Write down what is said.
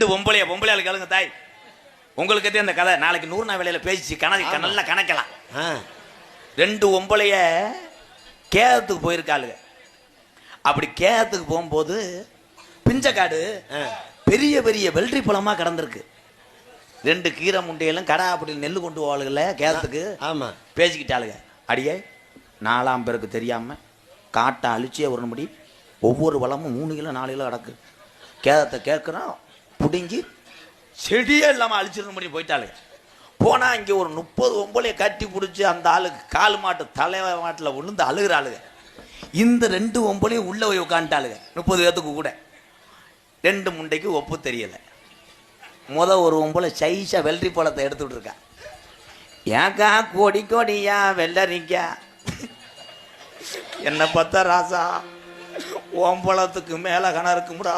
2 பொம்பளையாளு கேளுங்க தாய். உங்களுக்கு அந்த கதை நாளைக்கு 100 நாள் வேலையில பேசி நல்லா கணக்கலாம். 2 பொம்பளைய கேரத்துக்கு போயிருக்காளுங்க. அப்படி கேரத்துக்கு போகும்போது பிஞ்சக்காடு பெரிய பெரிய வெள்ளரி பழமா கடந்திருக்கு. 2 கீரை முண்டையிலும் கடா அப்படி நெல்லு கொண்டு போவாளுகள்ல கேரத்துக்கு. ஆமா, பேசிக்கிட்டாளுங்க. அடியே 4ஆம் பேருக்கு தெரியாம காட்டை அழிச்சே ஒரு முடி ஒவ்வொரு வளமும் 3 கிலோ 4 கிலோ கிடக்கு. கேரத்தை கேட்குறோம் பிடுங்கி செடியே இல்லாமல் அழிச்சிருந்த முடி போயிட்டாளுங்க. போனா இங்கே ஒரு 30 பொம்பளையை கட்டி பிடிச்சி அந்த ஆளுக்கு கால் மாட்டு தலை மாட்டில் விழுந்து அழுகிறாளுங்க. இந்த 2 பொம்பளையும் உள்ள போய் உட்காந்துட்டாளுங்க 30 பேத்துக்கு கூட. 2 முண்டைக்கு ஒப்பு தெரியலை. ஒரு பொம்பளை சைஸா வெள்ளரி பழத்தை எடுத்துட்டு இருக்கா. ஏக்கா கோடி கோடியா வெள்ளரிக்கா என்ன பார்த்தா ராசா ஓம்பளத்துக்கு மேல கண இருக்கும்டா.